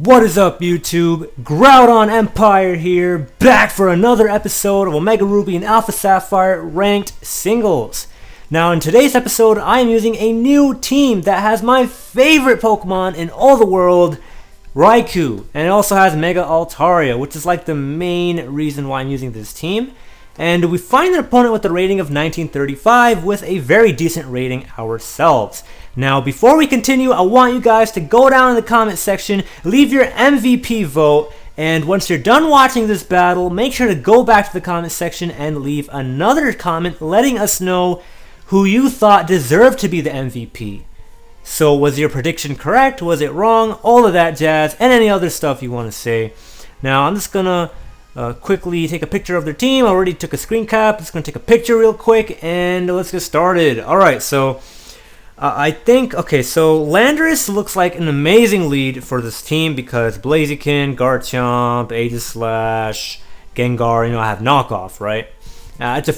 What is up, YouTube? Groudon Empire here, back for another episode of Omega Ruby and Alpha Sapphire ranked singles. Now in today's episode, I am using a new team that has my favorite Pokemon in all the world, Raikou, and it also has Mega Altaria, which is like the main reason why I'm using this team. And we find an opponent with a rating of 1935 with a very decent rating ourselves. Now, before we continue, I want you guys to go down in the comment section, leave your MVP vote, and once you're done watching this battle, make sure to go back to the comment section and leave another comment letting us know who you thought deserved to be the MVP. So, was your prediction correct? Was it wrong? All of that jazz, and any other stuff you want to say. Now, I'm just gonna quickly take a picture of their team. I already took a screen cap. Just gonna take a picture real quick, and let's get started. Alright, so I think, okay, so Landorus looks like an amazing lead for this team because Blaziken, Garchomp, Aegislash, Gengar, I have knockoff, right? It's a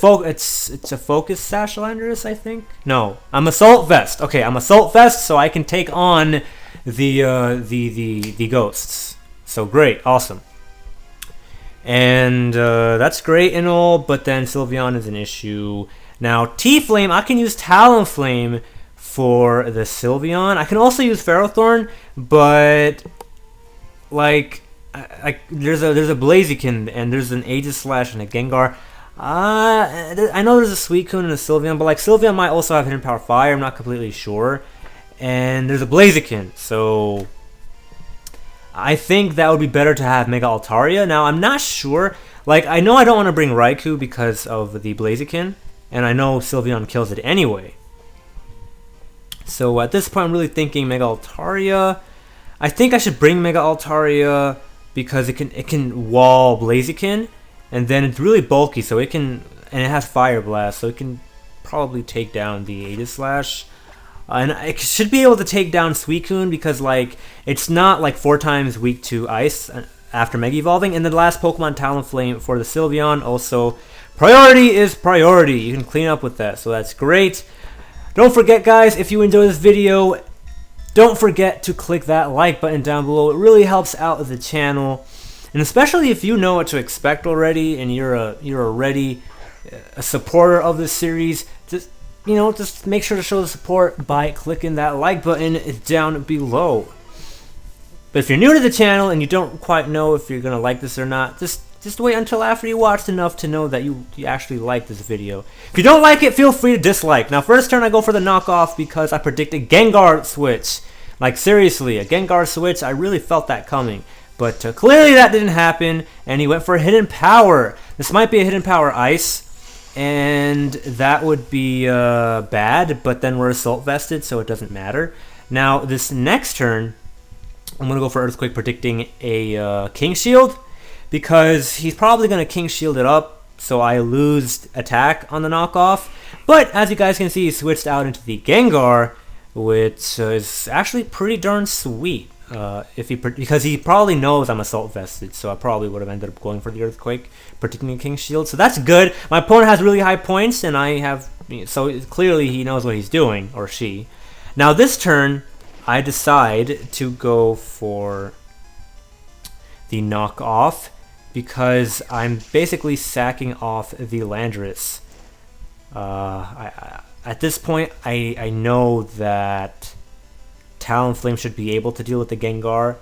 focus sash Landorus, I think. No, I'm Assault Vest. Okay, I'm Assault Vest, so I can take on the ghosts. So great, awesome. And that's great and all, but then Sylveon is an issue. Now T-Flame, I can use Talonflame for the Sylveon. I can also use Ferrothorn, but like there's a Blaziken and there's an Aegislash and a Gengar. I know there's a Suicune and a Sylveon, but like Sylveon might also have Hidden Power Fire. I'm not completely sure. And there's a Blaziken, so I think that would be better to have Mega Altaria. Now I'm not sure. Like I know I don't want to bring Raikou because of the Blaziken, and I know Sylveon kills it anyway. So at this point, I'm really thinking Mega Altaria. I think I should bring Mega Altaria because it can wall Blaziken, and then it's really bulky, so it can, and it has Fire Blast, so it can probably take down the Aegislash. And it should be able to take down Suicune because like it's not like 4 times weak to Ice after Mega Evolving. And the last Pokemon Talonflame for the Sylveon also priority is priority. You can clean up with that, so that's great. Don't forget, guys, if you enjoy this video, don't forget to click that like button down below. It really helps out the channel, and especially if you know what to expect already and you're already a supporter of this series. Just make sure to show the support by clicking that like button down below. But if you're new to the channel and you don't quite know if you're gonna like this or not, just wait until after you watched enough to know that you actually like this video. If you don't like it, feel free to dislike. Now, first turn I go for the knockoff because I predicted Gengar switch. Like seriously, a Gengar switch, I really felt that coming. But clearly that didn't happen, and he went for a Hidden Power. This might be a Hidden Power Ice, and that would be bad, but then we're Assault Vested, so it doesn't matter. Now, this next turn, I'm going to go for Earthquake, predicting a King Shield, because he's probably going to King Shield it up, so I lose attack on the knockoff. But as you guys can see, he switched out into the Gengar, which is actually pretty darn sweet. Because he probably knows I'm Assault Vested, so I probably would have ended up going for the Earthquake, predicting a King Shield. So that's good. My opponent has really high points, and I have, so clearly he knows what he's doing, or she. Now this turn, I decide to go for the knockoff because I'm basically sacking off the Landorus. At this point, I know that Talonflame should be able to deal with the Gengar,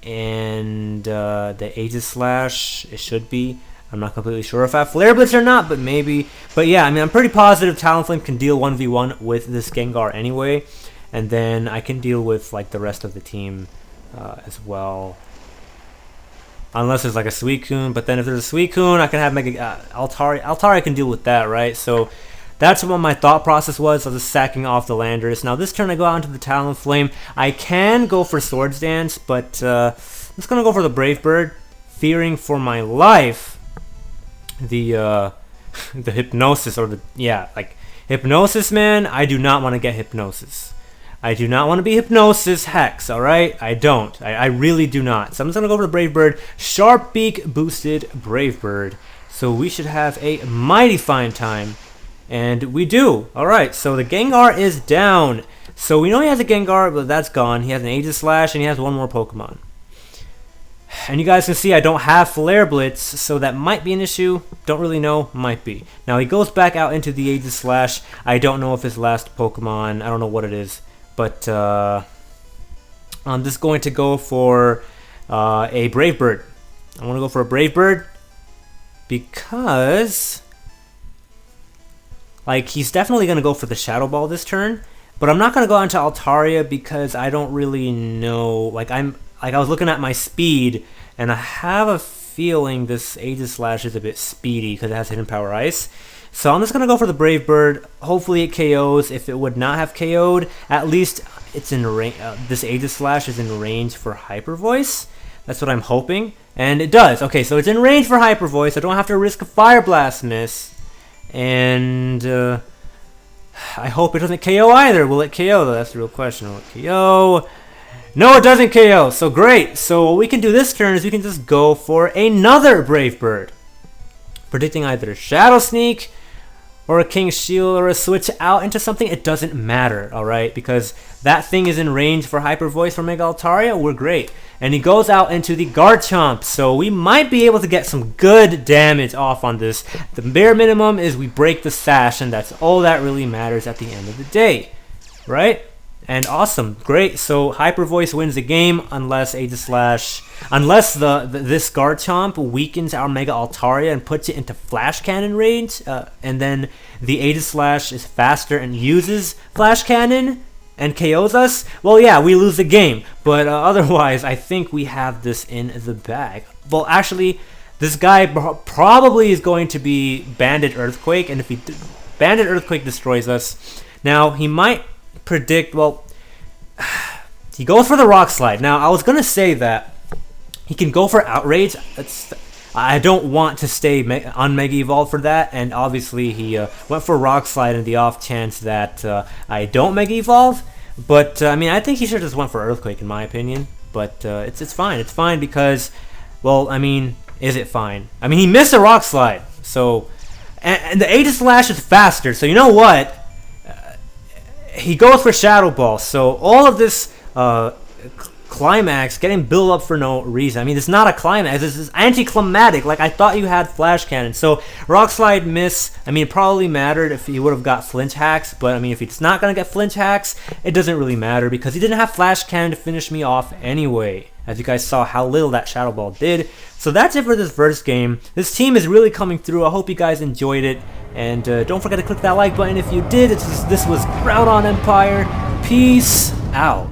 and the Aegislash, it should be. I'm not completely sure if I have Flare Blitz or not, but maybe. But yeah, I mean, I'm pretty positive Talonflame can deal 1v1 with this Gengar anyway, and then I can deal with like the rest of the team as well. Unless there's like a Suicune, but then if there's a Suicune, I can have Mega Altaria. Altaria can deal with that, right? So that's what my thought process was. I was just sacking off the Landorus. Now this turn I go out into the Talonflame. I can go for Swords Dance, but I'm just gonna go for the Brave Bird, fearing for my life the Hypnosis, or like Hypnosis, man. I do not want to get Hypnosis. I do not want to be Hypnosis Hex, alright? I don't. I really do not. So I'm just going to go for the Brave Bird. Sharp Beak boosted Brave Bird. So we should have a mighty fine time. And we do. Alright, so the Gengar is down. So we know he has a Gengar, but that's gone. He has an Aegislash, and he has one more Pokemon. And you guys can see I don't have Flare Blitz, so that might be an issue. Don't really know, might be. Now he goes back out into the Aegislash. I don't know if his last Pokemon, I don't know what it is. But I'm just going to go for a Brave Bird. I want to go for a Brave Bird because like he's definitely going to go for the Shadow Ball this turn. But I'm not going to go into Altaria because I don't really know. Like I was looking at my speed, and I have a feeling this Aegislash is a bit speedy because it has Hidden Power Ice. So I'm just going to go for the Brave Bird. Hopefully it KOs. If it would not have KO'd, at least it's in range. This Aegislash is in range for Hyper Voice. That's what I'm hoping. And it does. Okay, so it's in range for Hyper Voice. I don't have to risk a Fire Blast miss. And I hope it doesn't KO either. Will it KO though? That's the real question. Will it KO? No, it doesn't KO. So great. So what we can do this turn is we can just go for another Brave Bird. Predicting either a Shadow Sneak or a King's Shield or a switch out into something. It doesn't matter, alright? Because that thing is in range for Hyper Voice for Mega Altaria. We're great. And he goes out into the Garchomp. So we might be able to get some good damage off on this. The bare minimum is we break the Sash, and that's all that really matters at the end of the day. Right? And awesome, great. So Hyper Voice wins the game unless Aegislash, unless this Garchomp weakens our Mega Altaria and puts it into Flash Cannon range, and then the Aegislash is faster and uses Flash Cannon and KOs us. Well, yeah, we lose the game. But otherwise, I think we have this in the bag. Well, actually, this guy probably is going to be Banded Earthquake, and if he Banded Earthquake destroys us, now he might predict, well, he goes for the Rock Slide. Now, I was going to say that he can go for Outrage. I don't want to stay on Mega Evolve for that, and obviously he went for Rock Slide in the off chance that I don't Mega Evolve. But, I mean, I think he should have just went for Earthquake in my opinion. But it's fine. It's fine because, well, I mean, is it fine? I mean, he missed a Rock Slide. So, and the Aegislash is faster, so you know what? He goes for Shadow Ball, so all of this climax getting built up for no reason. I mean, it's not a climax, this is anticlimactic. Like, I thought you had Flash Cannon. So, Rock Slide miss, I mean, it probably mattered if he would have got Flinch Hacks, but I mean, if he's not going to get Flinch Hacks, it doesn't really matter because he didn't have Flash Cannon to finish me off anyway. As you guys saw how little that Shadow Ball did. So that's it for this first game. This team is really coming through. I hope you guys enjoyed it. And don't forget to click that like button if you did. This was Groudon Empire. Peace out.